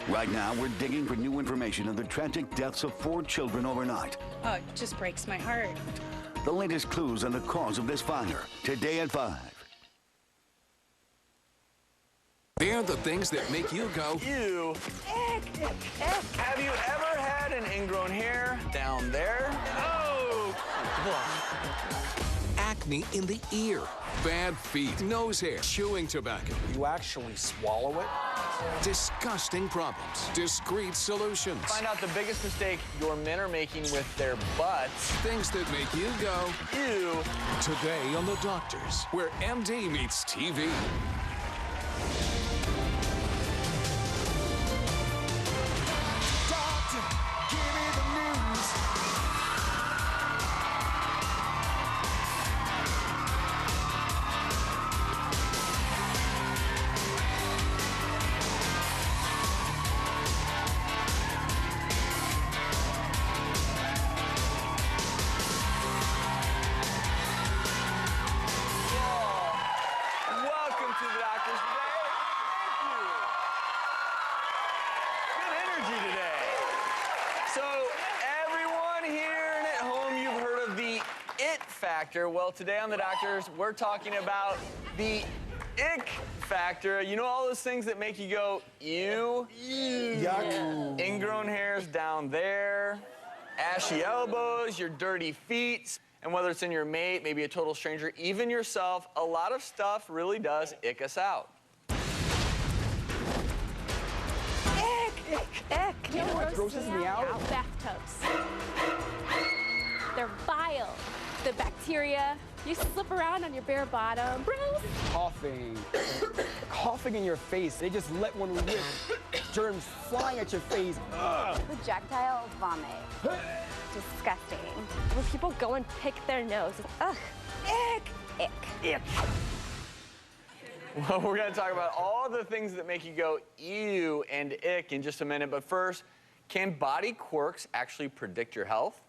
Right now, we're digging for new information on the tragic deaths of 4 children overnight. Oh, it just breaks my heart. The latest clues on the cause of this fire, today at 5. They're the things that make you go, Ew. Have you ever had an ingrown hair down there? Oh. acne in the ear, bad feet, nose hair, chewing tobacco. You actually swallow it? Disgusting problems, discreet solutions. Find out the biggest mistake your men are making with their butts. Things that make you go, Ew. today on The Doctors, where MD meets TV. Welcome to the Doctors today. Thank you. Good energy today. So, everyone here and at home, you've heard of the it factor. Well, today on the Doctors, we're talking about the ick factor. You know all those things that make you go, ew? Yuck. Ingrown hairs down there, ashy elbows, your dirty feet, and whether it's in your mate, maybe a total stranger, even yourself, a lot of stuff really does ick us out. Ick. You know what grosses me out? Bathtubs. They're vile. The bacteria. You slip around on your bare bottom. Gross. Coughing. Coughing in your face. They just let one rip. Germs flying at your face. Ugh. Projectile vomit. Disgusting. When people go and pick their nose. Ugh. Ick. Well, we're going to talk about all the things that make you go ew and ick in just a minute. But first, can body quirks actually predict your health?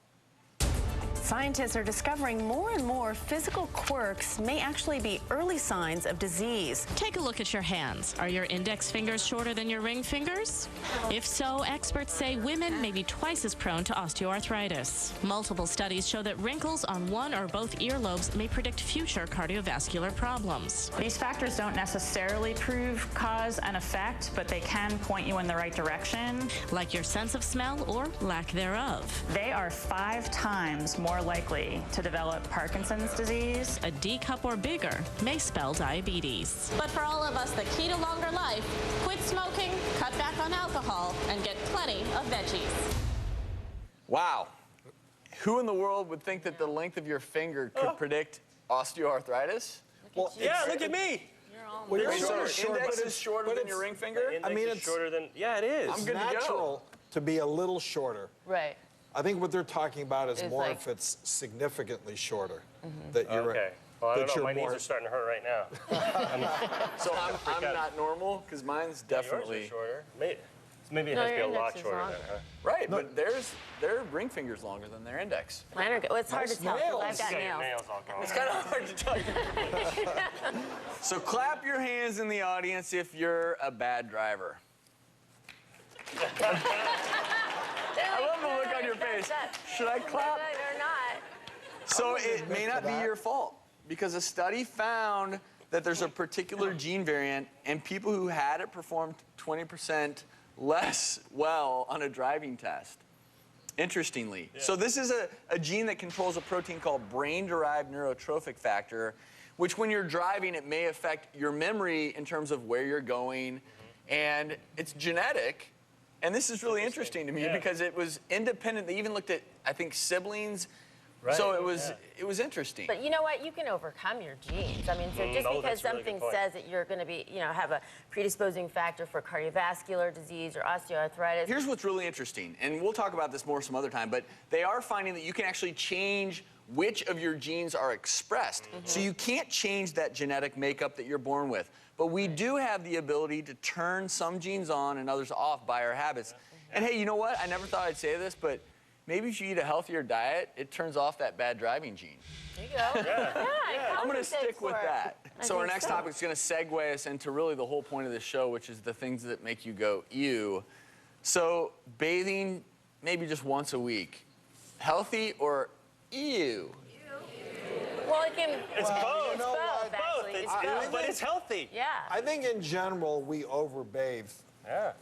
Scientists are discovering more and more physical quirks may actually be early signs of disease. Take a look at your hands. Are your index fingers shorter than your ring fingers? If so, experts say women may be twice as prone to osteoarthritis. Multiple studies show that wrinkles on one or both earlobes may predict future cardiovascular problems. These factors don't necessarily prove cause and effect, but they can point you in the right direction. Like your sense of smell or lack thereof. They are 5 times more likely to develop Parkinson's disease. A D cup or bigger may spell diabetes. But for all of us, the key to longer life, quit smoking, cut back on alcohol, and get plenty of veggies. Wow. Who in the world would think that the length of your finger could predict osteoarthritis? Well, Yeah, look at me. Well, Your short, index is shorter than your ring finger? I mean, it's shorter than. Yeah, it is. I'm good to go. natural to be a little shorter. Right. I think what they're talking about is It's more like- if it's significantly shorter. That you're Okay. Well, I don't that know. you're My knees more- are starting to hurt right now. So I'm not normal because mine's Yours definitely are shorter. Maybe it No, has to be your a lot index is shorter longer. then, huh? right, but their ring finger's longer than their index. Mine are good. Well, it's hard to tell because I've got Yeah, your nails. nails all gone. It's kind of hard to tell you. So clap your hands in the audience if you're a bad driver. I love the look on your face. Should I clap? They're not. So it may not be your fault because a study found that there's a particular gene variant and people who had it performed 20% less well on a driving test. Interestingly. So this is a gene that controls a protein called brain-derived neurotrophic factor, which when you're driving, it may affect your memory in terms of where you're going. And it's genetic. And this is really interesting to me because it was independent. They even looked at, I think, siblings. Right. So it was interesting. But you know what? You can overcome your genes. I mean, so just because that's a really something good point. says that you're going to be, have a predisposing factor for cardiovascular disease or osteoarthritis. Here's what's really interesting, and we'll talk about this more some other time, but they are finding that you can actually change which of your genes are expressed. So you can't change that genetic makeup that you're born with. But we do have the ability to turn some genes on and others off by our habits. And hey, you know what? I never thought I'd say this, but maybe if you eat a healthier diet, it turns off that bad driving gene. There you go. Yeah, I'm going to stick with that. So our think next topic is going to segue us into really the whole point of this show, which is the things that make you go, ew. So bathing maybe just once a week, healthy or ew? Well, it can. It's both. It's both, actually. It's It's good, both. but it's healthy. Yeah. I think in general we overbathe Yeah.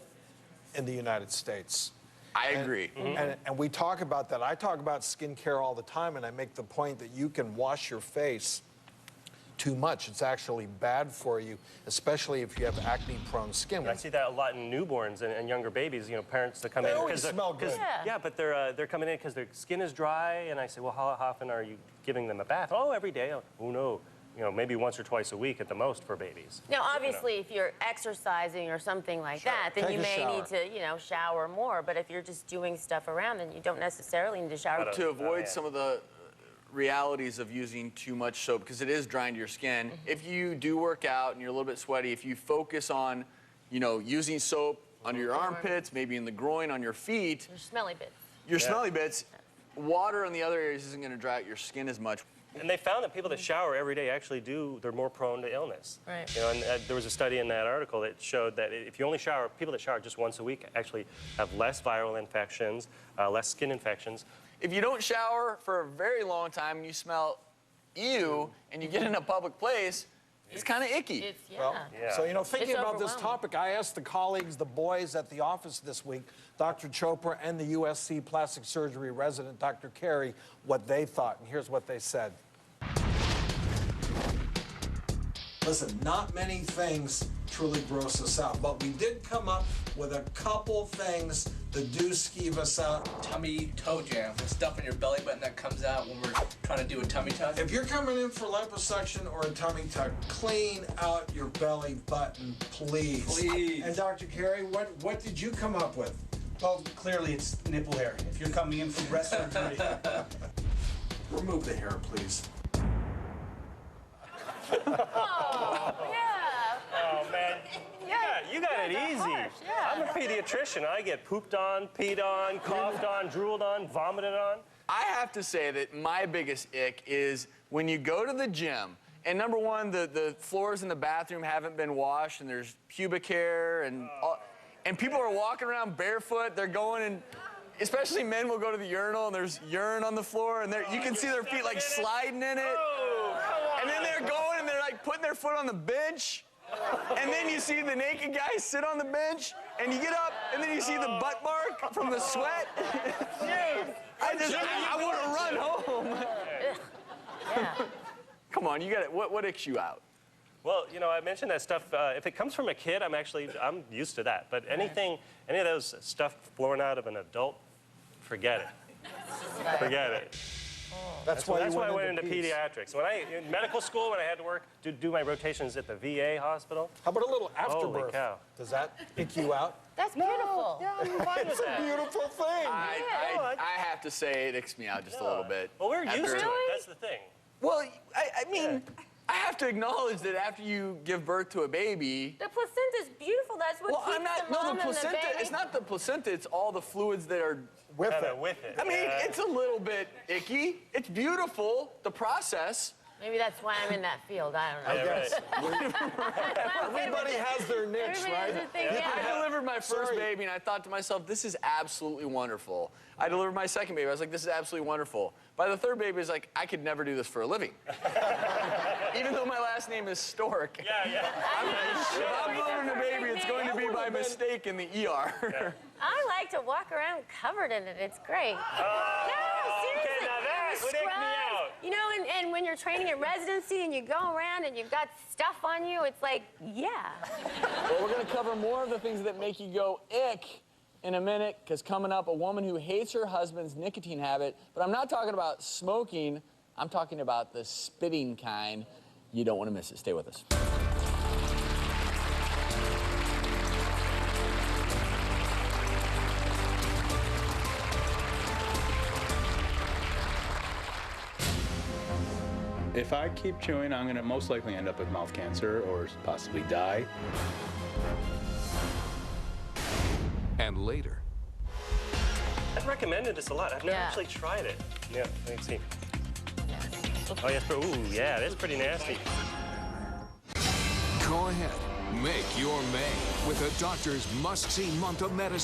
in the United States. I agree. And we talk about that. I talk about skincare all the time, and I make the point that you can wash your face too much. It's actually bad for you, especially if you have acne-prone skin. I see that a lot in newborns and younger babies. You know, parents that come They in always smell good. Yeah, but they're coming in because their skin is dry, and I say, well, how often are you giving them a bath? Oh, every day. Oh no, you know, maybe once or twice a week at the most for babies. Now, obviously, if you're exercising or something like that, then you may need to, you know, shower more. But if you're just doing stuff around, then you don't necessarily need to shower. To avoid some of the realities of using too much soap, because it is drying to your skin. If you do work out and you're a little bit sweaty, if you focus on, you know, using soap under your armpits, maybe in the groin, on your feet, Your smelly bits. your smelly bits, water in the other areas isn't going to dry out your skin as much. And they found that people that shower every day actually they're more prone to illness. Right. You know, and there was a study in that article that showed that if you only shower, people that shower just once a week actually have less viral infections, less skin infections. If you don't shower for a very long time and you smell ew and you get in a public place, it's kind of icky. So, you know, thinking It's about this overwhelming. topic, I asked the colleagues, the boys at the office this week, Dr. Chopra and the USC plastic surgery resident, Dr. Carey, what they thought. And here's what they said. Listen, not many things truly gross us out, but we did come up with a couple things that do skeeve us out. Tummy toe jam, the stuff in your belly button that comes out when we're trying to do a tummy tuck. If you're coming in for liposuction or a tummy tuck, clean out your belly button, please. Please. And Dr. Carey, what did you come up with? Well, clearly it's nipple hair. If you're coming in for breast surgery. Remove the hair, please. Oh, yeah. Oh, man. You got it easy. I'm a pediatrician. I get pooped on, peed on, coughed on, drooled on, vomited on. I have to say that my biggest ick is when you go to the gym, and number one, the floors in the bathroom haven't been washed, and there's pubic hair, and people are walking around barefoot. They're going and, especially men will go to the urinal, and there's urine on the floor, and you can see their feet like sliding in it. And then they're going and they're like putting their foot on the bench. And then you see the naked guy sit on the bench, and you get up, and then you see the butt mark from the sweat. I want to run home. Come on, you got it. What icks you out? Well, you know, I mentioned that stuff. If it comes from a kid, I'm used to that. But any of those stuff flowing out of an adult, forget it. Forget it. That's why I went into pediatrics. In medical school, when I had to work to do my rotations at the VA hospital. How about a little afterbirth? Holy cow. Does that ick you out? That's beautiful. Yeah, I'm fine with It's that. a beautiful thing. I have to say it icks me out just a little bit. Well, we're used to it. That's the thing. Well, I mean, I have to acknowledge that after you give birth to a baby. The placenta's beautiful. That's what keeps the mom the placenta. and the baby. It's not the placenta. It's all the fluids that are with it. I mean, it's a little bit icky. It's beautiful, the process. Maybe that's why I'm in that field. I don't know. I guess. Everybody has their niche, right? I delivered my first baby, and I thought to myself, this is absolutely wonderful. I delivered my second baby. I was like, this is absolutely wonderful. By the third baby, I was like, I could never do this for a living. Even though my last name is Stork. Yeah. If I'm delivering a baby, it's going to be by mistake in the ER. I like to walk around covered in it. It's great. No, seriously. Okay, now that And the would ick me scrubs, out. You know, and when you're training in residency and you go around and you've got stuff on you, it's like, yeah. Well, we're going to cover more of the things that make you go ick in a minute, because coming up, a woman who hates her husband's nicotine habit. But I'm not talking about smoking. I'm talking about the spitting kind. You don't want to miss it. Stay with us. If I keep chewing, I'm going to most likely end up with mouth cancer or possibly die. And later. I've recommended this a lot. I've never actually tried it. Yeah, let me see. Oh, yes, ooh, yeah, that's pretty nasty. Go ahead, make your May with a doctor's must-see month of medicine.